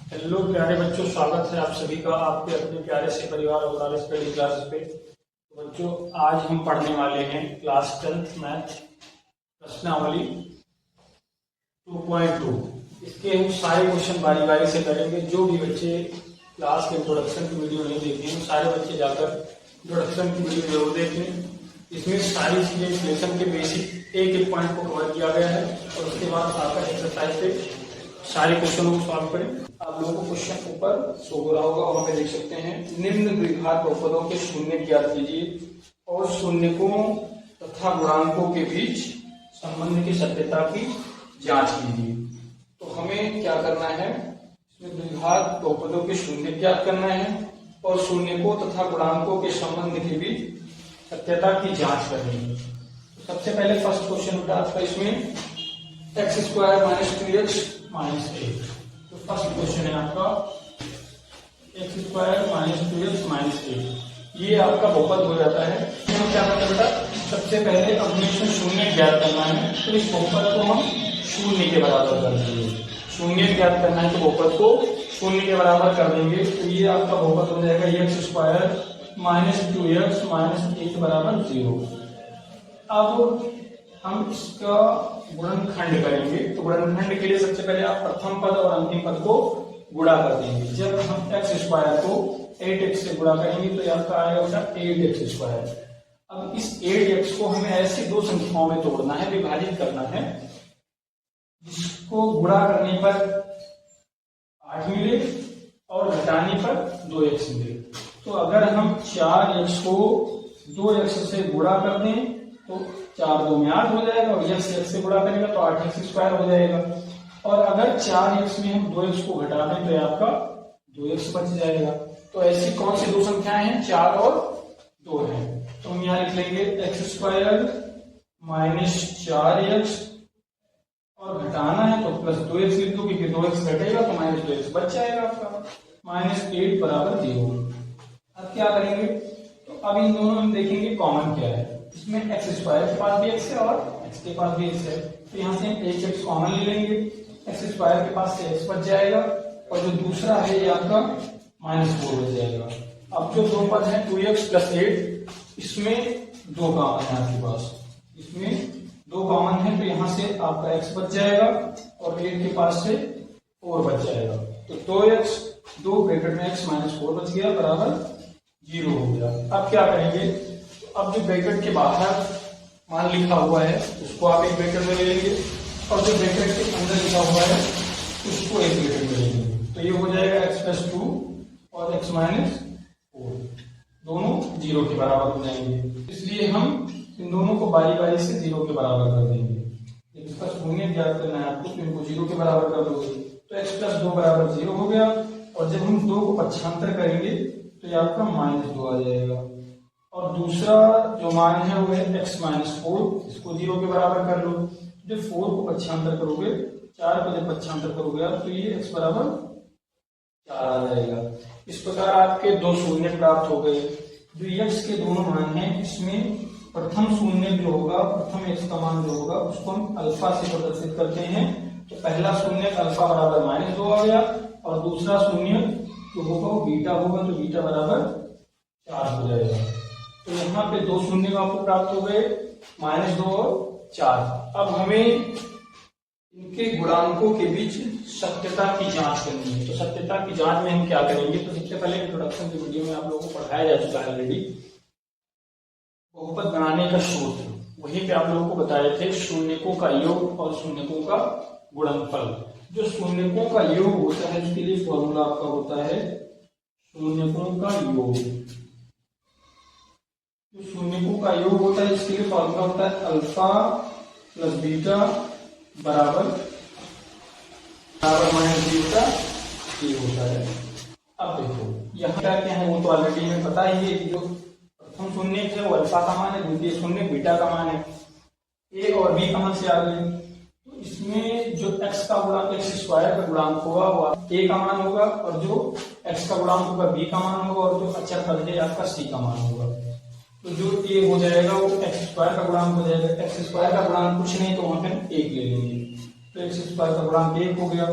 Hello प्यारे बच्चों, स्वागत है आप सभी का आपके अपने प्यारे से परिवार और स्टडी क्लासेस पे। तो बच्चों, आज हम पढ़ने वाले हैं क्लास 10th मैथ प्रश्नावली 2.2। इसके हम सारे क्वेश्चन बारी बारी से करेंगे। जो भी बच्चे क्लास के इंट्रोडक्शन की वीडियो नहीं देखे हैं, सारे बच्चे जाकर इंट्रोडक्शन की वीडियो जरूर देखें। इसमें सारी चीजें लेसन के बेसिक एक एक पॉइंट को कवर किया गया है और उसके बाद आकर एक्सरसाइज पे सारे क्वेश्चनों को सॉल्व करें। आप लोगों को क्वेश्चन ऊपर शो हो रहा होगा और हमें देख सकते हैं। निम्न द्विघात बहुपदों के शून्य ज्ञात कीजिए और शून्यकों तथा गुणांकों के बीच संबंध की सत्यता की जांच कीजिए। तो हमें क्या करना है, इसमें द्विघात बहुपदों के शून्य ज्ञात करना है और शून्यकों तथा गुणांकों के संबंध के बीच सत्यता की जांच करनी है। तो सबसे पहले फर्स्ट क्वेश्चन उठा आपका, इसमें x square minus 2x minus 8। तो फर्स्ट क्वेश्चन है आपका x square minus 2x minus 8। ये आपका बहुपद हो जाता है। हम क्या करते हैं बेटा, सबसे पहले अपने इसमें शून्य ज्ञात करना है। तो इस बहुपद को हम शून्य के बराबर कर देंगे। शून्य ज्ञात करना है तो बहुपद को शून्य के बराबर कर देंगे। तो ये आपका बहुपद हो जाएगा x square minus 2x minus 8 बराबर 0। अब हम इसका गुणनखंड करेंगे। तो गुणनखंड के लिए सबसे पहले आप प्रथम पद और अंतिम पद को गुणा कर देंगे। जब हम एक्स स्क्वायर को 8x से गुणा करेंगे तो यह आएगा बेटा 8x स्क्वायर। अब इस 8x को हमें ऐसी दो संख्याओं में तोड़ना है, विभाजित करना है, जिसको गुणा करने पर 8 मिले और घटाने पर 2x मिले। तो अगर हम 4x को 2x से गुणा कर दें तो 4 2 में 8 हो जाएगा और x से गुणा करेगा तो 8x स्क्वायर हो जाएगा। और अगर 4x में हम 2x को घटा दें तो आपका 2x बच जाएगा। तो ऐसी कौन सी दो संख्याएं हैं, 4 और 2 हैं। तो हम यहाँ लिख लेंगे एक्स स्क्वायर माइनस 4x और घटाना है तो प्लस 2x लिख दो, क्योंकि 2x घटेगा तो माइनस 2x बच जाएगा आपका। माइनस 8 बराबर 0। अब क्या करेंगे, तो अब इन दोनों में देखेंगे कॉमन क्या है। इसमें एक्स स्क्वायर के पास भी एक्स है और एक्स के पास भी एक्स है, तो यहाँ से हम एक एक्स कॉमन ले लेंगे। एक्स स्क्वायर के पास से एक्स बच जाएगा और जो दूसरा है ये आपका -4 बच जाएगा। अब जो दो पद है 2x प्लस 8, इसमें दो कॉमन है आपके पास, इसमें दो कॉमन है तो यहाँ से आपका x बच जाएगा और 8 के पास से 4 बच जाएगा। तो 2x 2 ब्रैकेट में x माइनस 4 बच गया बराबर 0 हो गया। अब क्या करेंगे, अब जो ब्रैकेट के बाहर मान लिखा हुआ है उसको आप एक ब्रैकेट में ले लेंगे और जो ब्रैकेट के अंदर लिखा हुआ है उसको एक ब्रैकेट में ले लेंगे। तो ये हो जाएगा x प्लस 2 और x माइनस 4, दोनों 0 के बराबर हो जाएंगे। इसलिए हम इन दोनों को बारी बारी से 0 के बराबर कर देंगे। इसका शून्य ज्ञात करना है आपको, तो इनको 0 के बराबर कर दोगे तो x प्लस 2 बराबर 0 हो गया। और जब हम 2 को पक्षांतर करेंगे तो ये आपका -2 आ जाएगा। और दूसरा जो मान है वो है x माइनस 4, इसको 0 के बराबर कर लो। जब 4 को पक्षांतर करोगे, 4 को जब पक्षांतर करोगे आप तो ये x बराबर 4 आ जाएगा। इस प्रकार आपके दो शून्य प्राप्त हो गए। जो x के दोनों मान हैं, इसमें प्रथम शून्य जो होगा, प्रथम x का मान जो होगा उसको हम अल्फा से प्रदर्शित करते हैं। तो पहला शून्य अल्फा बराबर -2 आ गया और दूसरा शून्य जो होगा वो बीटा होगा, तो बीटा बराबर 4 हो जाएगा। तो यहाँ पे दो शून्य आपको प्राप्त हो गए, -2 और 4। अब हमें इनके गुणांकों के बीच सत्यता की जांच करनी है। तो सत्यता की जांच में हम क्या करेंगे, तो सबसे पहले इंट्रोडक्शन की वीडियो में आप लोगों को पढ़ाया जा चुका है ऑलरेडी, बहुपद बनाने का सूत्र। वहीं पे आप लोगों को बताए थे शून्यकों का योग और शून्यकों का गुणनफल। जो शून्यकों का योग होता है उसके लिए फॉर्मूला आपका होता है शून्यकों का योग। जो शून्यकों का योग होता है इसके लिए फॉर्मूला होता है अल्फा प्लस बीटा बराबर माइनस बीटा ये होता है। अब देखो यहाँ क्या है, वो तो ऑलरेडी हमें पता ही है कि जो प्रथम शून्य है वो अल्फा का मान है, द्वितीय शून्य बीटा का मान है। ए और बी कहाँ से आ गए, तो इसमें जो x का गुणांक एक्स स्क्वायर का गुणांक होगा वो a का मान होगा और जो x का गुणांक होगा b का मान होगा और जो अचर पद है आपका c का मान होगा। तो जो a हो जाएगा वो एक्स स्क्वायर का गुणांक हो जाएगा। एक्स स्क्वायर का गुणांक कुछ नहीं तो वहां पे 1 ले लेंगे, तो एक्स स्क्वायर का गुणांक 1 हो गया।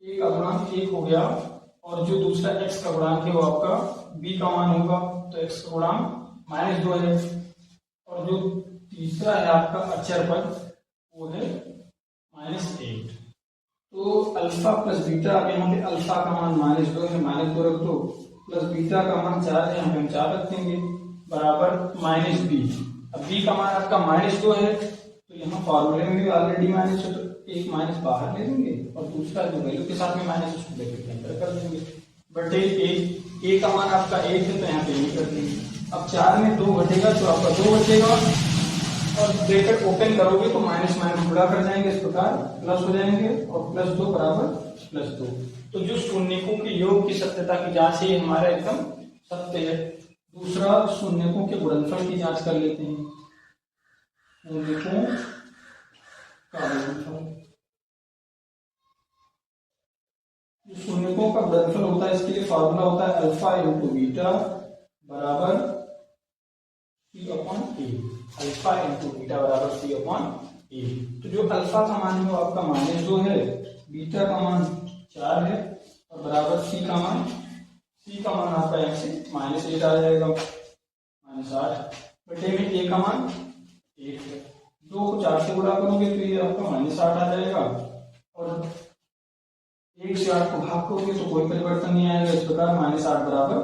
a का गुणांक 1 हो गया, और जो दूसरा x का गुणांक है वो आपका b का मान होगा, तो x का गुणांक -2 है, और जो तीसरा है आपका अचर पद वो है -8। तो अल्फा प्लस बीटा, अब यहाँ पे अल्फा का मान -2 है, -2 रख दो, प्लस बीटा का मान 4 है, यहाँ पे हम 4 रख देंगे, बराबर -b। अब b का मान आपका -2 है, तो यहाँ फॉर्मूले में भी ऑलरेडी माइनस है, तो एक माइनस बाहर ले लेंगे और दूसरा जो वैल्यू के साथ में माइनस उसको ब्रैकेट के अंदर कर देंगे। बट a का मान आपका 1 है, तो यहाँ पे ये कर देंगे। अब 4 में 2 घटेगा तो आपका 2 बचेगा, और ब्रैकेट ओपन करोगे तो माइनस माइनस गुणा कर जाएंगे, इस प्रकार प्लस हो जाएंगे, और +2 बराबर +2। तो जो शून्यकों के योग की सत्यता की जांच है हमारा एकदम सत्य है। दूसरा, शून्यकों के गुणनफल की जांच कर लेते हैं। शून्यकों का गुणनफल, शून्यकों का गुणनफल होता है, इसके लिए फॉर्मूला होता है अल्फा इंटू बीटा बराबर C/A। अल्फा इंटू बीटा बराबर C/A। तो जो अल्फा का मान है वो आपका -2 है, बीटा का मान 4 है, और बराबर C का मान आपका यहाँ से -8 आ जाएगा, -8 बटे में a का मान 1 है। 2 को 4 से गुणा करोगे तो ये आपका -8 आ जाएगा, और 1 से 8 को भाग करोगे तो कोई परिवर्तन नहीं आएगा, इस प्रकार -8 बराबर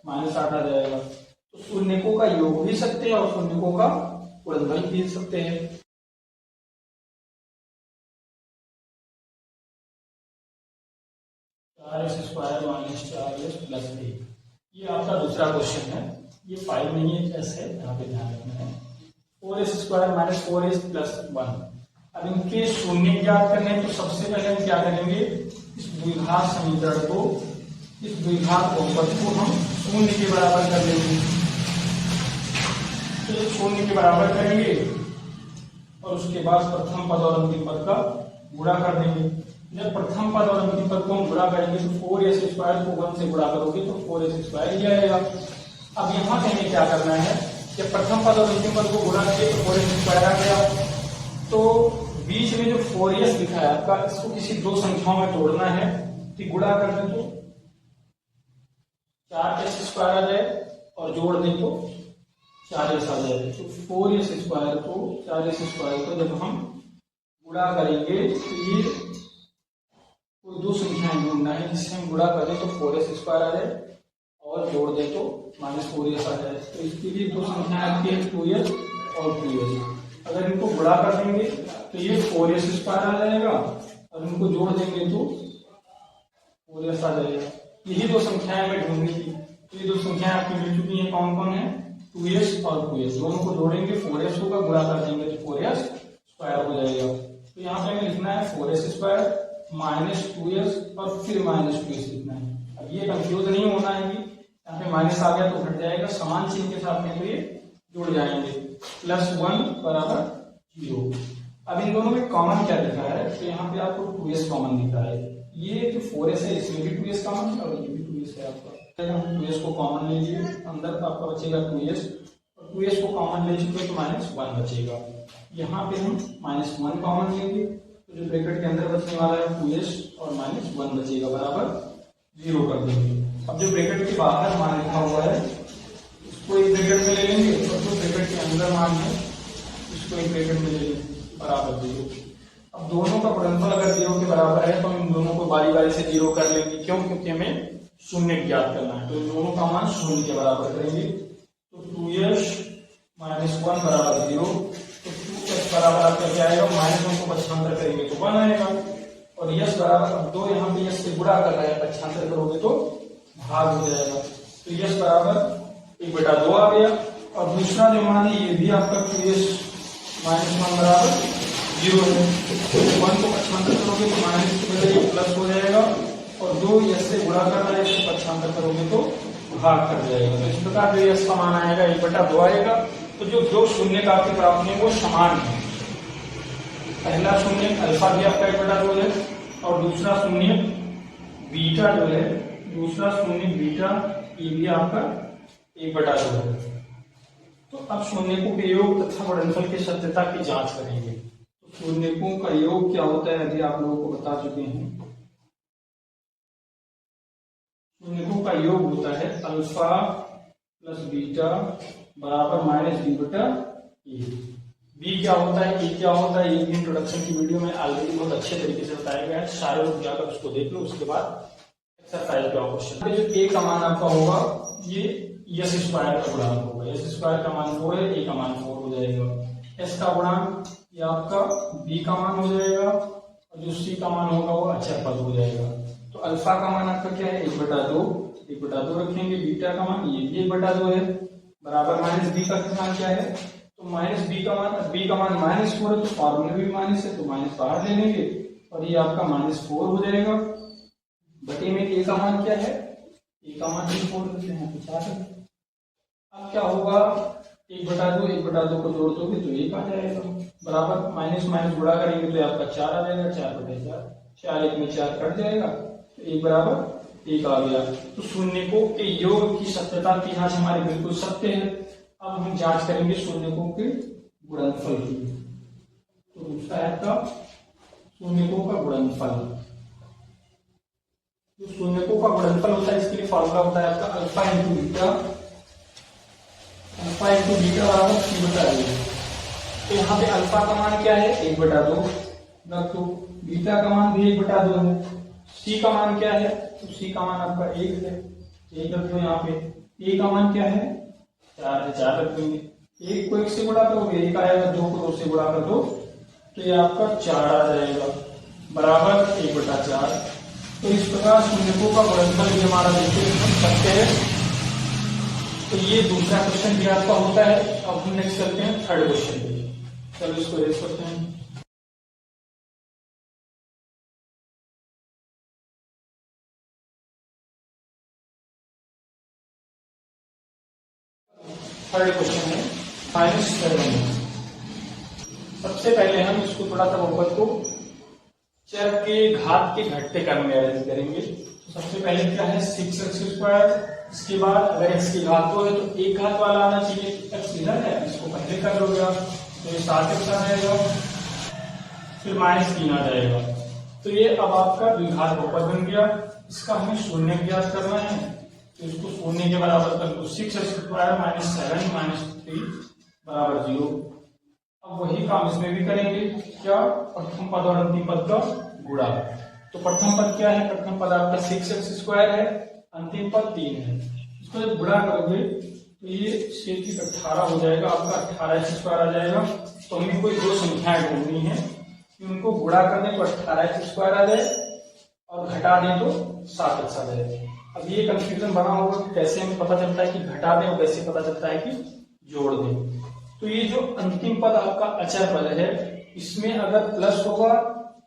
-8 आ जाएगा। तो शून्यकों का योग भी सकते हैं और शून्यकों का गुणनफल भी सकते हैं। -4x² ये आपका दूसरा क्वेश्चन है, ये 5 नहीं है, एस है, यहाँ पे ध्यान रखना है। 4x² - 4x+1। अब इनके शून्य ज्ञात करने हैं, तो सबसे पहले हम क्या करेंगे, इस द्विघात समीकरण को, इस द्विघात बहुपद को हम शून्य के बराबर कर लेंगे। तो शून्य के बराबर करेंगे, और उसके बाद प्रथम पद और अंतिम पद का गुणा कर देंगे। जब प्रथम पद और अंतिम पद को हम गुणा करेंगे तो 4s² को 1 से गुणा करोगे तो 4s² ही आएगा। अब यहाँ पे हमें क्या करना है, जब प्रथम पद और अंतिम पद को गुणा किए तो 4s² आ गया, तो बीच में जो 4s लिखा है आपका, इसको किसी दो संख्याओं में तोड़ना है, तो गुणा कर दे तो 4s² आ जाए, और जोड़ दे तो 4s आ जाए। तो 4s² को 4s² को जब हम गुणा करेंगे तो ये कोई दो संख्याएं ढूंढना है जिससे हम गुणा करें तो 4s² आ जाए, और जोड़ दे तो -4s आ जाए। तो इसके लिए दो संख्याएं आती है 2s और 2s। अगर इनको गुणा कर देंगे तो ये 4s² आ जाएगा, और इनको जोड़ देंगे तो 4s आ जाएगा। यही दो संख्याएं हमें ढूंढनी थी, तो ये दो संख्याएं आपकी मिल चुकी है। कौन कौन है, 2s और 2s, दोनों को जोड़ेंगे, 4s होगा, गुणा कर देंगे तो 4s² हो जाएगा। तो यहाँ पे हमें लिखना है 4s² -2s और फिर -2s लिखना है। अब ये कंफ्यूज नहीं होना है कि यहाँ पे माइनस आ गया तो घट जाएगा, समान चिन्ह के साथ में तो ये जुड़ जाएंगे। +1 बराबर 0। अब इन दोनों में कॉमन क्या लिखा है, तो यहाँ पे आपको 2s कॉमन दिख रहा है। ये जो 4s है इसमें भी 2s कॉमन है, और ये भी 2s है आपका। हम 2s को कॉमन ले लिए, अंदर आपका बचेगा 2s, और 2s को कॉमन ले चुके तो -1 बचेगा। यहाँ पे हम -1 कॉमन लेंगे, तो जो ब्रैकेट के अंदर बचने वाला है 2s और -1 बचेगा, बराबर 0 कर देंगे। अब जो ब्रैकेट के बाहर मान लिखा हुआ है इसको एक ब्रैकेट में ले लेंगे, और जो ब्रैकेट के अंदर मान है इसको एक ब्रैकेट में ले लेंगे, बराबर 0। अब दोनों का गुणनफल अगर 0 के बराबर है तो हम इन दोनों को बारी बारी से 0 कर लेंगे। क्यों, क्योंकि हमें शून्य ज्ञात करना है, तो इन दोनों का मान 0 के बराबर करेंगे। तो 2s - 1 बराबर 0, तो 2s बराबर आपका क्या आएगा, -1 को पक्षांतर करेंगे तो 1 आएगा, और यस बराबर 2, यहाँ पे यस से गुणा कर रहा है, पक्षांतर करोगे तो भाग हो जाएगा। तो यस बराबर 1/2 आ गया, और दूसरा जो मान है ये भी आपका 2s - 1 बराबर 0 है। तो 1 को पक्षांतर करोगे तो माइनस की बजाय प्लस हो जाएगा, और 2 यस से गुणा कर रहा है, इसको पक्षांतर करोगे तो भाग कर जाएगा। तो इस प्रकार जो यस का मान आएगा 1/2 आएगा। तो जो दो शून्य का आपके प्राप्त है वो समान है। पहला शून्य अल्फा भी आपका 1/2 है, और दूसरा शून्य बीटा जो है, दूसरा शून्य बीटा ये भी आपका 1/2 है। तो अब शून्यकों के योग तथा गुणनफल की सत्यता की जांच करेंगे। तो शून्यकों का योग क्या होता है, यदि आप लोगों को बता चुके हैं, शून्यकों का योग होता है अल्फा प्लस बीटा बराबर माइनस बी बटा ए। बी क्या होता है, ए क्या होता है, ये भी इंट्रोडक्शन की वीडियो में ऑलरेडी बहुत अच्छे तरीके से बताया गया है। सारे लोग जाकर उसको देख लो, उसके बाद एक्सरसाइज का क्वेश्चन। जो ए का मान आपका होगा ये एस स्क्वायर का गुणांक होगा। एस स्क्वायर का मान 4 है, ए का मान 4 हो जाएगा। एस का गुणांक ये आपका बी का मान हो जाएगा और जो सी का मान होगा वो अचर पद हो जाएगा। तो अल्फा का मान आपका क्या है 1/2 रखेंगे। बीटा का मान ये भी 1/2 है बराबर माइनस बी का मान क्या है, तो माइनस बी का मान -4 है, तो फॉर्मूला भी माइनस है तो माइनस बाहर ले लेंगे और ये आपका -4 हो जाएगा। बटे में ए का मान क्या है, ए का मान 4 देते हैं तो 4 है। अब क्या होगा 1/2 को जोड़ दोगे तो 1 आ जाएगा बराबर माइनस माइनस गुणा करेंगे तो आपका 4 आ जाएगा। 4/4 4 1 में 4 कट जाएगा तो 1 बराबर 1 आ गया। तो शून्यकों के योग की सत्यता की यहाँ से हमारे बिल्कुल सत्य है। अब हम जांच करेंगे शून्यकों के गुणनफल की। तो दूसरा है आपका शून्यकों का गुणनफल। जो शून्यकों का गुणनफल होता है इसके लिए फॉर्मूला होता है आपका अल्फा इंटू बीटा बराबर सी बटा ए। तो यहाँ पे अल्फा का मान क्या है 1/2 रख दो, बीटा का मान भी 1/2 है, सी का मान क्या है तो सी का मान आपका 1 है, 1 रख दो यहाँ पे। ए का मान क्या है 4 है, 4 रख देंगे। 1 को 1 से गुणा करोगे 1 आएगा, 2 को 2 से गुणा कर दो तो ये आपका 4 आ जाएगा बराबर 1/4। तो इस प्रकार शून्यकों का गुणनफल भी हमारा देखिए सत्य है। तो ये दूसरा क्वेश्चन भी आपका होता है। अब हम नेक्स्ट करते हैं थर्ड क्वेश्चन पे। चलो इसको रेस करते हैं। थर्ड क्वेश्चन है -7। सबसे पहले हम इसको थोड़ा सा बहुपद को चर के घात के घटते क्रम में अरेंज करेंगे। तो सबसे पहले क्या है 6x²। इसके बाद अगर x की घात 2 है तो एक घात वाला आना चाहिए, x इधर है इसको पहले कर लोगे आप तो ये 7x आ जाएगा, फिर -3 आ जाएगा। तो ये अब आपका द्विघात बहुपद बन गया। इसका हमें शून्य ज्ञात करना है तो इसको शून्य के बराबर कर दो। 6x² -7 -3 बराबर 0। अब वही काम इसमें भी करेंगे, क्या प्रथम पद और अंतिम पद का गुणा। तो प्रथम पद क्या है, प्रथम पद आपका 6x² है, अंतिम पद 3 है। इसको जब गुणा करोगे तो ये 6 18 हो जाएगा, आपका 18x² आ जाएगा। तो हमें कोई दो संख्याएं ढूंढनी है कि उनको गुणा करने पर 18x² आ जाए और घटा दें तो 7x आ जाए। अब ये कंफ्यूजन बना होगा कि कैसे हमें पता चलता है कि घटा दें और कैसे पता चलता है कि जोड़ दें। तो ये जो अंतिम पद आपका अचर पद है इसमें अगर प्लस होगा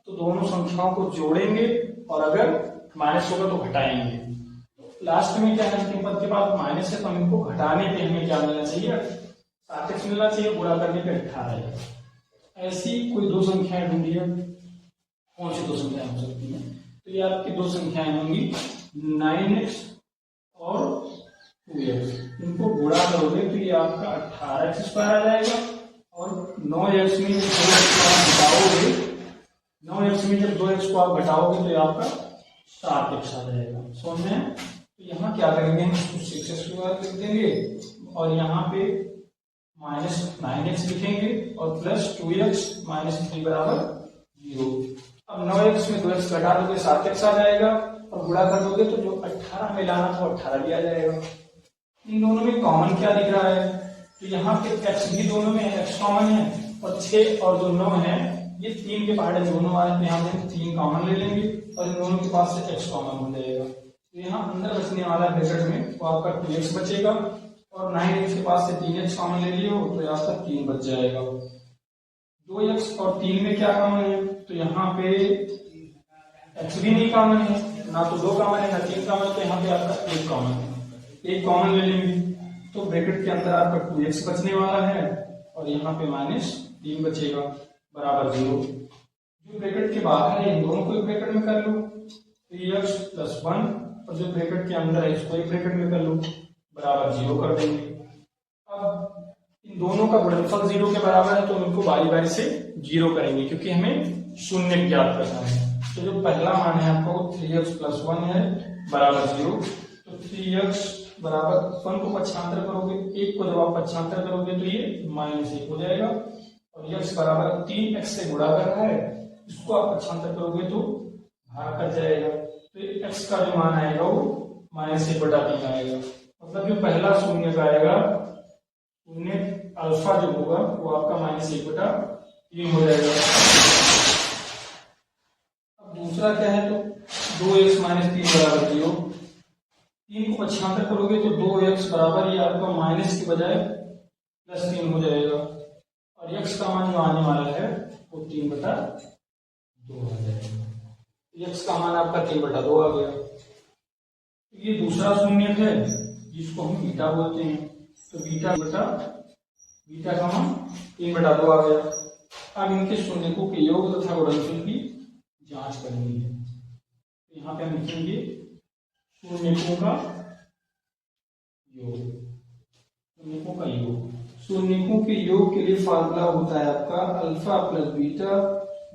तो दोनों संख्याओं को जोड़ेंगे और अगर माइनस होगा तो घटाएंगे। लास्ट में क्या है अंतिम पद के बाद माइनस है तो हम इनको घटाने पे हमें क्या मिलना चाहिए 7x मिलना चाहिए, गुणा करने पे 18। ऐसी कोई दो संख्याएं ढूंढिए, कौन सी दो संख्याएं हो सकती हैं। तो ये आपकी दो संख्याएं होंगी 9x और 2x। इनको गुणा करोगे तो ये आपका 18x² आ जाएगा और 9x में जब 2x को आप घटाओगे तो ये आपका 7x आ जाएगा। समझ में? तो यहाँ क्या करेंगे हम इसको 6x² लिख देंगे और यहाँ पे -9x लिखेंगे और +2x -3 बराबर 0। अब 9x में 2x घटा दोगे 7x आ जाएगा और गुणा कर दोगे तो जो 18 में लाना था 18 भी आ जाएगा। इन दोनों में कॉमन क्या दिख रहा है, तो यहाँ पे x भी दोनों में x कॉमन है और 6 और जो 9 है ये 3 के पहाड़े दोनों आए तो यहाँ पे 3 कॉमन ले लेंगे और इन दोनों के पास से x कॉमन हो जाएगा। तो यहाँ अंदर बचने वाला ब्रैकेट में तो आपका 2x बचेगा और 9x के पास से 3x कॉमन ले लियो तो आपका 3 बच जाएगा। 2x और 3 में क्या कॉमन है, तो यहाँ पे x भी नहीं कॉमन है, ना तो 2 कॉमन है ना 3 कॉमन, तो यहाँ पे आपका 1 कॉमन है। 1 कॉमन ले लेंगे तो ब्रैकेट के अंदर आपका 2x बचने वाला है और यहाँ पे -3 बचेगा बराबर 0। जो ब्रैकेट के बाहर है इन दोनों को एक ब्रैकेट में कर लो 3x + 1 और जो ब्रैकेट के अंदर है इसको एक ब्रैकेट में कर लो बराबर 0 कर देंगे। अब इन दोनों का गुणनफल 0 के बराबर है तो इनको बारी बारी से 0 करेंगे क्योंकि हमें शून्य ज्ञात करना है। तो जो पहला मान है आपका वो 3x + 1 है बराबर 0। तो 3x बराबर 1 को पक्षांतर करोगे, 1 को जब आप पक्षांतर करोगे तो ये -1 हो जाएगा, और x बराबर 3x से गुणा कर रहा है, इसको आप पक्षांतर करोगे तो भाग कर जाएगा, तो x का जो मान आएगा वो -1/3 आएगा। मतलब जो पहला शून्य का आएगा, शून्य अल्फा जो होगा वो आपका -1/3 हो जाएगा। अब दूसरा क्या है, तो 2x - 3 बराबर 0, 3 को पक्षांतर करोगे तो 2x बराबर ये आपका माइनस की बजाय +3 हो जाएगा, और x का मान जो आने वाला है वो 3/2 आ जाएगा। x का मान आपका 3/2 आ गया। ये दूसरा शून्य है जिसको हम बीटा बोलते हैं, तो बीटा का मान 3/2 आ गया। अब इनके शून्यकों के योग तथा गुणनफल की जांच करनी है। यहाँ पे हम लिखेंगे शून्यकों का योग। शून्यकों के योग के लिए फार्मूला होता है आपका अल्फा प्लस बीटा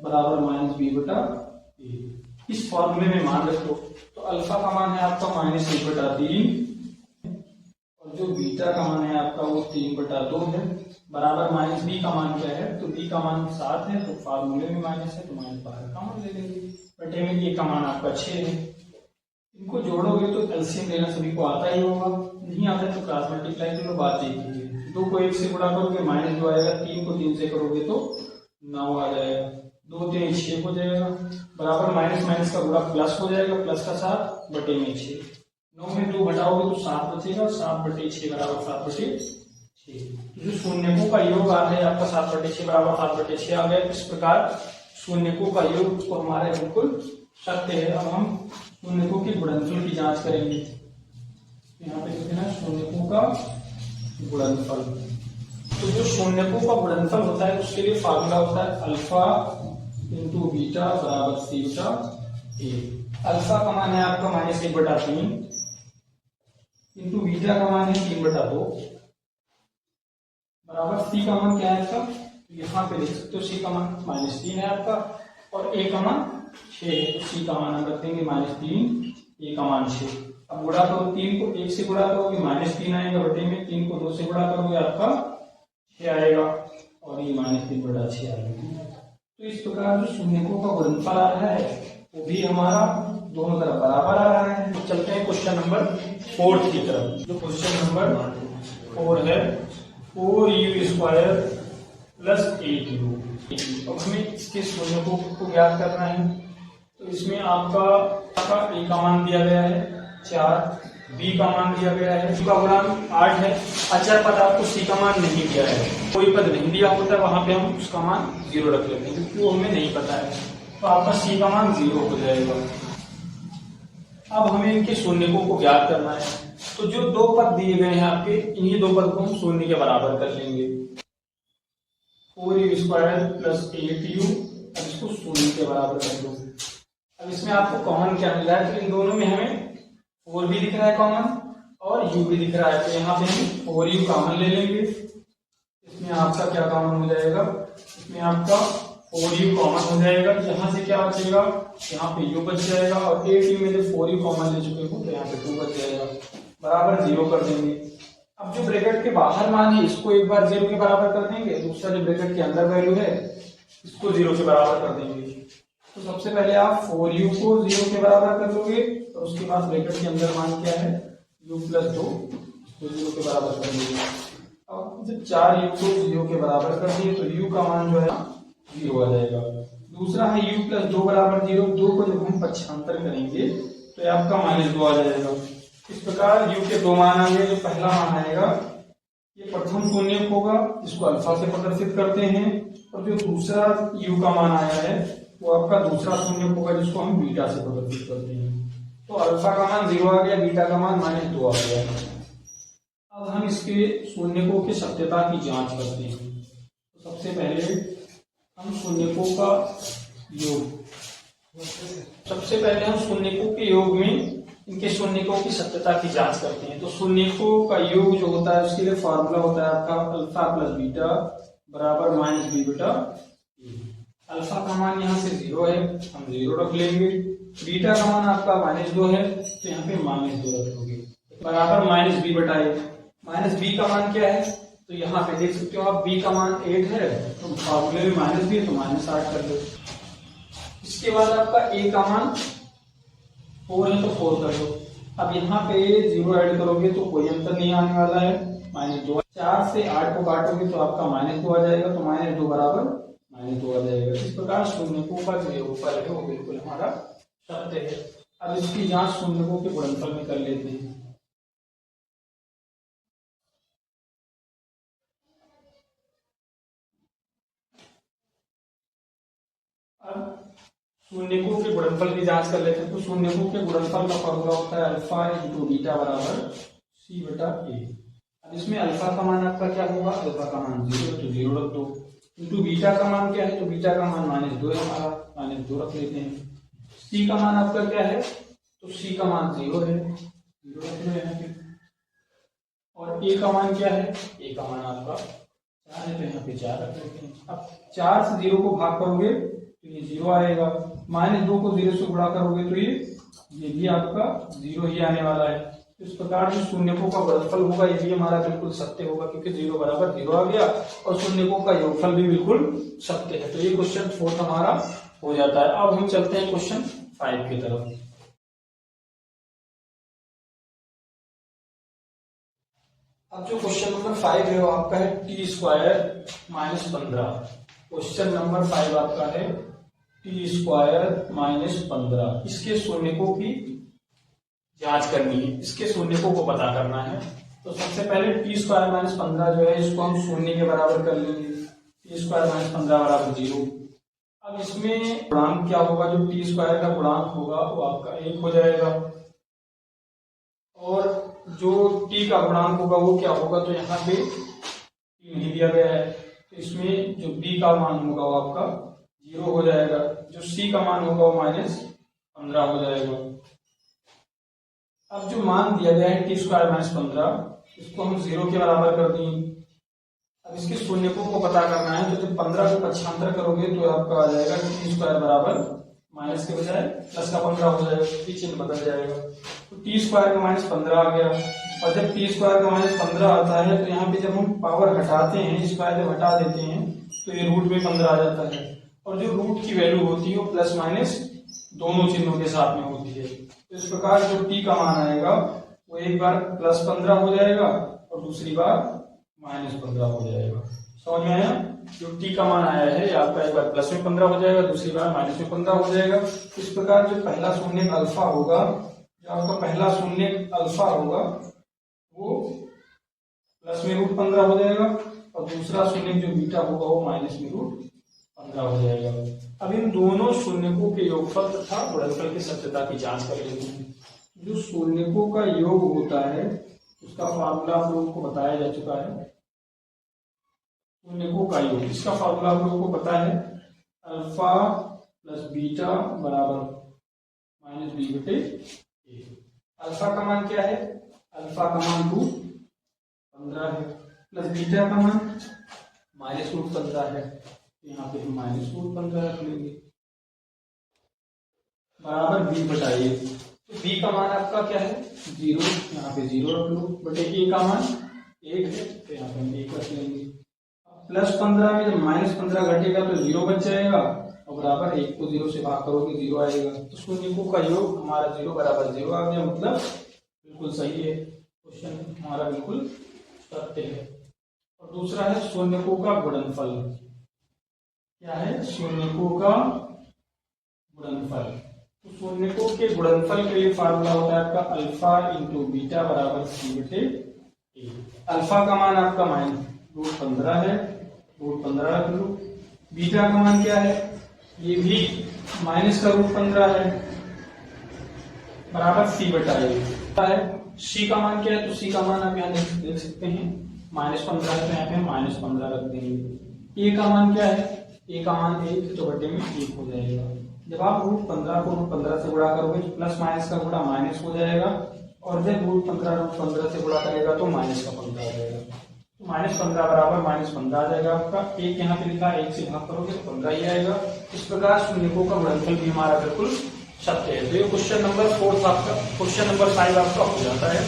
बराबर -b/a। इस फॉर्मूले में मान रखो, तो अल्फा का मान है आपका -1/3, और जो बीटा का मान है आपका वो 3/2 है, बराबर -b का मान क्या है, तो b का मान 7 है, तो फार्मूले में माइनस है तो माइनस बाहर का मान ले लेंगे, बटे में a का मान आपका 6 है। इनको जोड़ोगे तो एलसीएम लेना सभी को आता ही होगा, नहीं आता है तो क्रॉस मल्टीप्लाई कर लो, बात एक ही है। 2 को 1 से गुणा करोगे -2 आएगा, 3 को 3 से करोगे तो 9 आ जाएगा, 2 3 6 हो जाएगा, बराबर माइनस का गुणा प्लस हो जाएगा, प्लस का 7 बटे में 6, 9 में 2 घटाओगे तो 7 बचेगा, 7/6 बराबर 7/6। तो जो शून्यकों का योग आ रहा है आपका 7/6 बराबर 7/6 आ गया। इस प्रकार शून्यकों का योग तो हमारा बिल्कुल सत्य है। अब हम शून्यकों के गुणनफल की जांच करेंगे। यहाँ पे लिखना है शून्यकों का गुणनफल। तो जो शून्यकों का गुणनफल होता है उसके लिए फार्मूला होता है अल्फा इंटू बीटा बराबर c/a। अल्फा का मान है आपका -1/3 इंटू बीटा का मान है 3/2 बराबर c का मान क्या है आपका, यहाँ पे लिख सकते हो c का मान -3 है आपका, और a का मान 6 है, तो c का मान हम रख देंगे -3, a का मान 6। अब गुणा करो, 3 को 1 से गुणा करोगे -3 आएगा, बटे में 3 को 2 से गुणा करोगे आपका 6 आएगा, और ये -3/6 आएगा। तो इस प्रकार जो शून्यकों का गुणनफल आ रहा है वो भी हमारा दोनों तरफ बराबर आ रहा है। तो चलते हैं क्वेश्चन नंबर 4 की तरफ। जो क्वेश्चन नंबर 4 है, 4u² प्लस 8u। अब हमें इसके शून्यकों को ज्ञात करना है। तो इसमें आपका a का मान दिया गया है 4, b का मान दिया गया है, c का गुणांक 8 है। अचर पद आपको c का मान नहीं दिया है, कोई पद नहीं दिया होता है वहां पे हम उसका मान 0 रख लेते हैं क्योंकि वो हमें नहीं पता है, तो आपका c का मान 0 हो जाएगा। अब हमें इनके शून्यकों को ज्ञात करना है। तो जो 2 पद दिए गए हैं आपके, इन्हीं 2 पद को हम शून्य के बराबर कर लेंगे। 4u² प्लस 8u, अब इसको शून्य के बराबर कर दो। अब इसमें आपको कॉमन क्या मिला है, तो इन दोनों में हमें 4 भी दिख रहा है कॉमन और u भी दिख रहा है, तो यहाँ पे हम 4u कॉमन ले लेंगे। इसमें आपका क्या कॉमन हो जाएगा, इसमें आपका 4u कॉमन हो जाएगा। यहाँ से क्या बचेगा, यहाँ पे u बच जाएगा, और 8u में जब 4u कॉमन ले चुके हो तो यहाँ पे 2 बच जाएगा, बराबर 0 कर देंगे। अब जो ब्रैकेट के बाहर मान है इसको एक बार 0 के बराबर कर देंगे, दूसरा जो ब्रैकेट के अंदर वैल्यू है इसको 0 के बराबर कर देंगे। तो सबसे पहले आप 4u को 0 के बराबर कर दोगे, और उसके बाद ब्रैकेट के अंदर मान क्या है u प्लस 2, इसको 0 के बराबर कर देंगे। अब जब 4u को 0 के बराबर कर दिए तो u का मान जो है 0 आ जाएगा। दूसरा है u प्लस 2 बराबर 0, 2 को जब हम पक्षांतर करेंगे तो आपका -2 आ जाएगा। इस प्रकार u के 2 मान आ गए। जो पहला मान आएगा ये प्रथम शून्यक होगा, इसको अल्फा से प्रदर्शित करते हैं, और जो दूसरा u का मान आया है वो आपका दूसरा शून्यक होगा जिसको हम बीटा से प्रदर्शित करते हैं। तो अल्फा का मान 0 आ गया, बीटा का मान -2 आ गया। अब हम इसके शून्यकों की सत्यता की जांच करते हैं। तो सबसे पहले हम शून्यकों का योग, सबसे पहले हम शून्यकों के योग में इनके शून्यकों की सत्यता की जांच करते हैं। तो शून्यकों का योग जो होता है उसके लिए फॉर्मूला होता है आपका अल्फा प्लस बीटा बराबर -b/a। अल्फा का मान यहाँ से 0 है, हम 0 रख लेंगे, बीटा का मान आपका -2 है तो यहाँ पे -2 रखोगे बराबर -b बटा a। -b का मान क्या है तो यहाँ पे देख सकते हो आप, b का मान 8 है तो फॉर्मूले में -b है तो -8 कर दो। इसके बाद आपका a का मान 4 है तो 4 कर दो। अब यहाँ पे 0 ऐड करोगे तो कोई अंतर नहीं आने वाला है, -2। 4 से 8 को काटोगे तो आपका -2 आ जाएगा, तो -2 बराबर -2 आ जाएगा। इस प्रकार शून्यकों का जो योगफल है वो बिल्कुल हमारा सत्य है। अब इसकी जांच शून्यकों के गुणनफल में कर लेते हैं। अब शून्यकों के गुणनफल की जांच कर लेते हैं। तो शून्यकों के गुणनफल का फॉर्मूला होता है अल्फा इंटू बीटा बराबर सी बटा ए। अब इसमें अल्फा का मान आपका क्या होगा, अल्फा का मान 0 तो 0 रख दो, इंटू बीटा का मान क्या है तो बीटा का मान -2 है हमारा, -2 रख लेते हैं। सी का मान आपका क्या है तो सी का मान 0 है, 0 रख लो यहाँ पे। और ए का मान क्या है, ए का मान आपका 4 है तो यहाँ पे 4 रख लेते हैं। अब 4 से 0 को भाग करोगे तो ये 0 आएगा, -2 को 0 से गुणा करोगे तो ये भी आपका 0 ही आने वाला है। इस प्रकार जो शून्यकों का गुणनफल होगा ये भी हमारा बिल्कुल सत्य होगा, क्योंकि 0 बराबर 0 आ गया और शून्यकों का योगफल भी बिल्कुल सत्य है। तो ये क्वेश्चन 4 हमारा हो जाता है। अब हम चलते हैं क्वेश्चन 5 की तरफ। अब जो क्वेश्चन नंबर 5 है वो आपका है t² -15। क्वेश्चन नंबर 5 आपका है t² -15। इसके शून्यकों की जांच करनी है, इसके शून्यकों को पता करना है। तो सबसे पहले t² -15 जो है इसको हम शून्य के बराबर कर लेंगे, t² -15 बराबर 0। अब इसमें गुणांक क्या होगा, जो t² का गुणांक होगा वो आपका 1 हो जाएगा, और जो t का गुणांक होगा वो क्या होगा, तो यहाँ पे t नहीं दिया गया है तो इसमें जो b का मान होगा वो आपका 0 हो जाएगा, जो c का मान होगा वो -15 हो जाएगा। अब जो मान दिया गया है t² -15 इसको हम 0 के बराबर कर देंगे। अब इसके शून्यकों को पता करना है, तो जब 15 को पक्षांतर करोगे तो आपका आ जाएगा t² बराबर माइनस के बजाय प्लस का 15 हो जाएगा, चिन्ह बदल जाएगा। तो t² का -15 आ गया, और जब t² का -15 आता है तो यहाँ पे जब हम पावर हटाते हैं, स्क्वायर जब हटा देते हैं तो ये रूट में 15 आ जाता है, और जो रूट की वैल्यू होती है वो प्लस माइनस दोनों चिन्हों के साथ में होती है। तो इस प्रकार जो t का मान आएगा वो एक बार +15 हो जाएगा और दूसरी बार -15 हो जाएगा। समझ में आया? जो t का मान आया है आपका एक बार प्लस में 15 हो जाएगा, दूसरी बार माइनस में 15 हो जाएगा। इस प्रकार जो पहला शून्य अल्फा होगा, जो आपका पहला शून्य अल्फा होगा वो प्लस में √15 हो जाएगा, और दूसरा शून्य जो बीटा होगा वो माइनस में √15 हो जाएगा। अब इन दोनों शून्यकों के योगफल तथा गुणनफल की सत्यता की जांच कर लेते हैं। जो शून्यकों का योग होता है उसका फार्मूला आप लोगों को बताया जा चुका है। शून्यकों का योग, इसका फार्मूला आप लोगों को पता है, अल्फा प्लस बीटा बराबर -b/a। अल्फा का मान क्या है, अल्फा का मान √15 है, प्लस बीटा का मान -√15 है, यहाँ पे हम -√15 रख लेंगे बराबर b/a। तो b का मान आपका क्या है 0, यहाँ पे 0 रख लो, बटे a का मान 1 है तो यहाँ पे हम 1 रख लेंगे। +15 में जब -15 घटेगा तो 0 बच जाएगा, और बराबर 1 को 0 से भाग करोगे 0 आएगा। तो शून्यकों का योग हमारा 0 बराबर 0 आ गया, मतलब बिल्कुल सही है, क्वेश्चन हमारा बिल्कुल सत्य है। और दूसरा है शून्यकों का गुणनफल। क्या है, शून्यकों का गुणनफल। तो शून्यकों के गुणनफल के लिए फार्मूला होता है आपका अल्फा इंटू बीटा बराबर c/a। अल्फा का मान आपका √15 है, √15 रख लो। बीटा का मान क्या है, ये भी माइनस का √15 है बराबर c/a है। c का मान क्या है, तो c का मान आप यहाँ देख सकते हैं -15 है तो यहाँ पे -15 रख देंगे। a का मान क्या है, a का मान 1 तो बटे में 1 हो जाएगा। जब आप √15 को √15 से गुणा करोगे तो प्लस माइनस का गुणा माइनस हो जाएगा, और जब √15 से गुणा करेगा तो माइनस का 15 आ जाएगा। तो -15 बराबर -15 आ जाएगा आपका। 1 यहाँ पे लिखा है, 1 से भाग करोगे तो 15 ही आएगा। इस प्रकार शून्यकों का गुणनफल भी हमारा बिल्कुल सत्य है। तो ये क्वेश्चन नंबर 4 आपका, क्वेश्चन नंबर 5 आपका हो जाता है।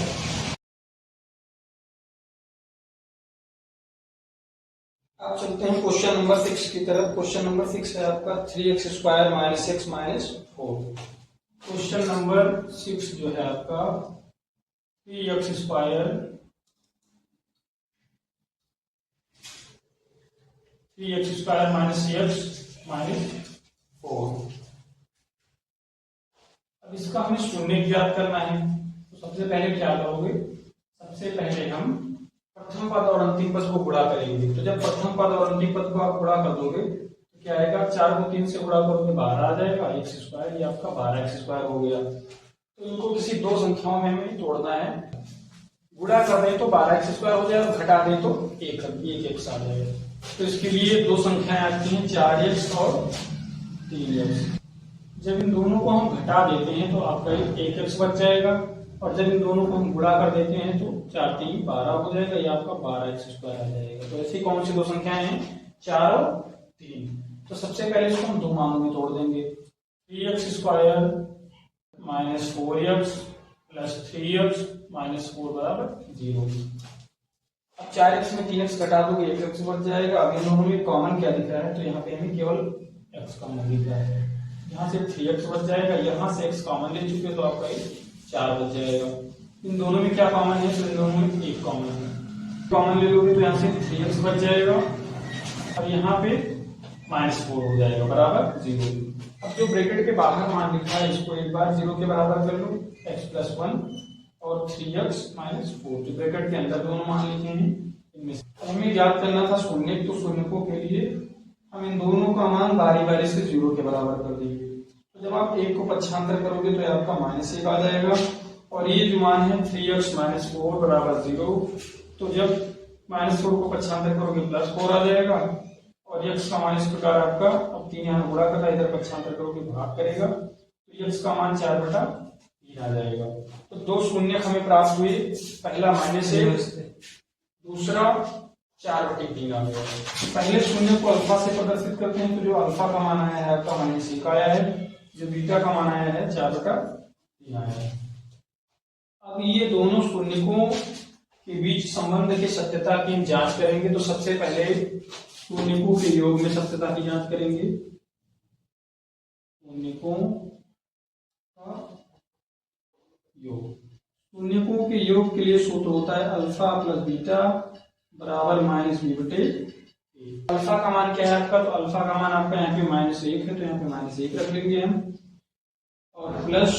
अब चलते हैं क्वेश्चन नंबर 6 की तरफ। क्वेश्चन नंबर 6 है आपका 3x² minus x minus 4। Question number 6 जो है आपका 3x² माइनस x माइनस 4। अब इसका हमें शून्य ज्ञात करना है। तो सबसे पहले क्या करोगे, सबसे पहले हम प्रथम पद और अंतिम पद को गुणा करेंगे। तो जब प्रथम पद और अंतिम पद को आप गुणा कर दोगे तो क्या आएगा, 4 को 3 से गुणा करोगे 12 आ जाएगा, x², ये आपका 12x² हो गया। तो इनको किसी दो संख्याओं में हमें तोड़ना है। गुणा कर दें तो 12x² हो जाएगा, घटा दें तो 1x आ जाएगा। तो इसके लिए दो संख्याएं आती हैं, 4x और 3x। जब इन दोनों को हम घटा देते हैं तो आपका 1x बच जाएगा, और जब इन दोनों को हम गुणा कर देते हैं तो 4 3 12 हो जाएगा, ये आपका 12x² आ जाएगा। तो ऐसी कौन सी दो संख्याएं हैं, 4 और 3। तो सबसे पहले इसको हम दो मानों में तोड़ देंगे। 3x² minus 4x plus 3x minus 4 बराबर 0। अब 4x में 3x घटा दोगे 1x बच जाएगा। अब इन दोनों में कॉमन क्या दिख रहा है, तो यहाँ पे हमें केवल x कॉमन दिख रहा है। यहाँ से 3x बच जाएगा, यहाँ से x कॉमन ले चुके तो आपका 4 बच जाएगा। इन दोनों में क्या कॉमन है, तो इन दोनों में 1 कॉमन है। कॉमन ले लोगे तो यहाँ से 3x बच जाएगा, और यहाँ पे -4 हो जाएगा बराबर 0। अब जो ब्रैकेट के बाहर मान लिखा है इसको एक बार 0 के बराबर कर लो, x + 1 और 3x - 4। जो ब्रैकेट के अंदर दोनों मान लिखे हैं इनमें से हमें ज्ञात करना था शून्य। तो शून्यकों के लिए हम इन दोनों का मान बारी बारी से 0 के बराबर कर देंगे। तो जब आप 1 को पक्षांतर करोगे तो आपका -1 आ जाएगा, और ये जो मान है 3x - 4 बराबर 0। तो जब -4 को पक्षांतर करोगे +4 आ जाएगा, और x का मान इस प्रकार आपका, अब 3 यहाँ गुणा कर रहा है, इधर पक्षांतर करोगे भाग करेगा, तो x का मान 4/3 आ जाएगा। तो दो शून्यक हमें प्राप्त हुए, पहला -1, दूसरा 4/3 आ गया। पहले शून्य को अल्फा से प्रदर्शित करते हैं। तो जो अल्फा का मान आया है आपका -1 आया है, जो बीटा का मान आया है 4/3 आया है। अब ये दोनों शून्यकों के बीच संबंध की सत्यता की हम जांच करेंगे। तो सबसे पहले शून्यकों के योग में सत्यता की जांच करेंगे। शून्यकों का योग, शून्यकों के योग के लिए सूत्र होता है अल्फा + बीटा बराबर -b/a। अल्फा का मान क्या है आपका, तो अल्फा का मान आपका यहाँ पे -1 है, तो यहाँ पे -1 रख लेंगे हम, और प्लस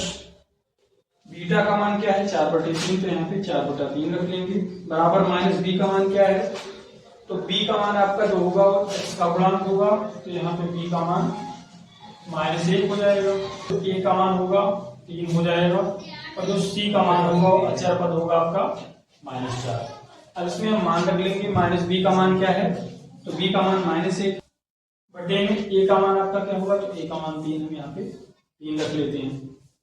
बीटा का मान क्या है 4/3, तो यहाँ पे 4/3 रख लेंगे, बराबर -b का मान क्या है, तो b का मान आपका जो होगा वो x का गुणांक होगा, तो यहाँ पे b का मान -1 हो जाएगा, तो a का मान होगा 3 हो जाएगा, और जो c का मान होगा वो अचर पद होगा आपका -4। अब इसमें हम मान रख लेंगे, -b का मान क्या है, तो b का मान -1 बटे में a का मान आपका क्या होगा, तो a का मान 3, हम यहाँ पे 3 रख लेते हैं।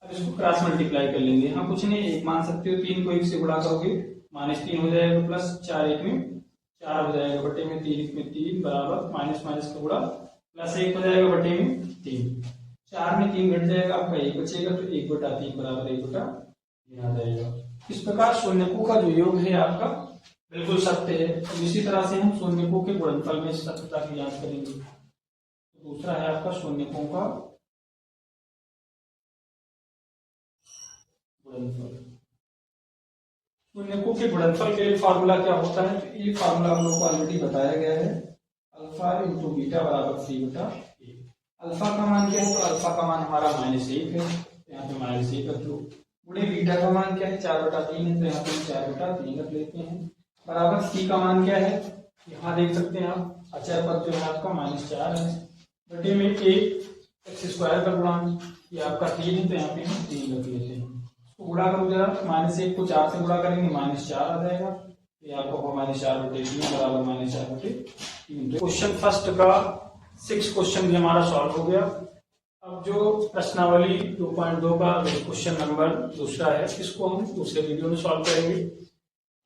अब इसको क्रॉस मल्टीप्लाई कर लेंगे। यहाँ कुछ नहीं, 1 मान सकते हो, 3 को 1 से गुणा करोगे -3 हो जाएगा, प्लस 4 1 में 4 हो जाएगा, बटे में 3 1 में 3 बराबर माइनस का गुणा +1 हो जाएगा, बटे में 3। 4 में 3 घट जाएगा, आपका 1 बचेगा, तो 1/3 बराबर 1/3 आ जाएगा। इस प्रकार शून्यकों का जो योग है आपका बिल्कुल सत्य है। तो इसी तरह से हम शून्यकों के गुणनफल में सत्यता की जांच करेंगे। दूसरा है आपका शून्यकों का गुणनफल। शून्यकों के गुणनफल के लिए फार्मूला क्या होता है, तो ये फार्मूला हम लोग को ऑलरेडी बताया गया है, अल्फा × बीटा बराबर 3/a। अल्फा का मान क्या है, तो अल्फा का मान हमारा -1 है, यहाँ पे -1 रख लो, गुणे बीटा का मान क्या है 4/3 है, तो यहाँ पे 4/3 रख लेते हैं, बराबर c का मान क्या है, यहाँ देख सकते हैं आप, अचर पद जो है आपका -4 है, बटे में x² का गुणांक, ये आपका 3 है, तो यहाँ पे हम 3 रख लेते हैं। इसको गुणा करो जरा, -1 को 4 से गुणा करेंगे -4 आ जाएगा, ये आपको होगा -4/3 बराबर -4/3। क्वेश्चन फर्स्ट का 6 क्वेश्चन भी हमारा सॉल्व हो गया। अब जो प्रश्नावली 2.2 का क्वेश्चन नंबर दूसरा है, इसको हम दूसरे वीडियो में सॉल्व करेंगे।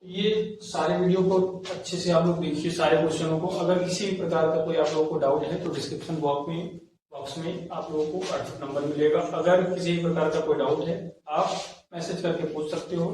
ये सारे वीडियो को अच्छे से आप लोग देखिए, सारे क्वेश्चनों को। अगर किसी भी प्रकार का कोई आप लोगों को डाउट है तो डिस्क्रिप्शन बॉक्स में बॉक्स में आप लोगों को व्हाट्सएप नंबर मिलेगा। अगर किसी प्रकार का कोई डाउट है आप मैसेज करके पूछ सकते हो।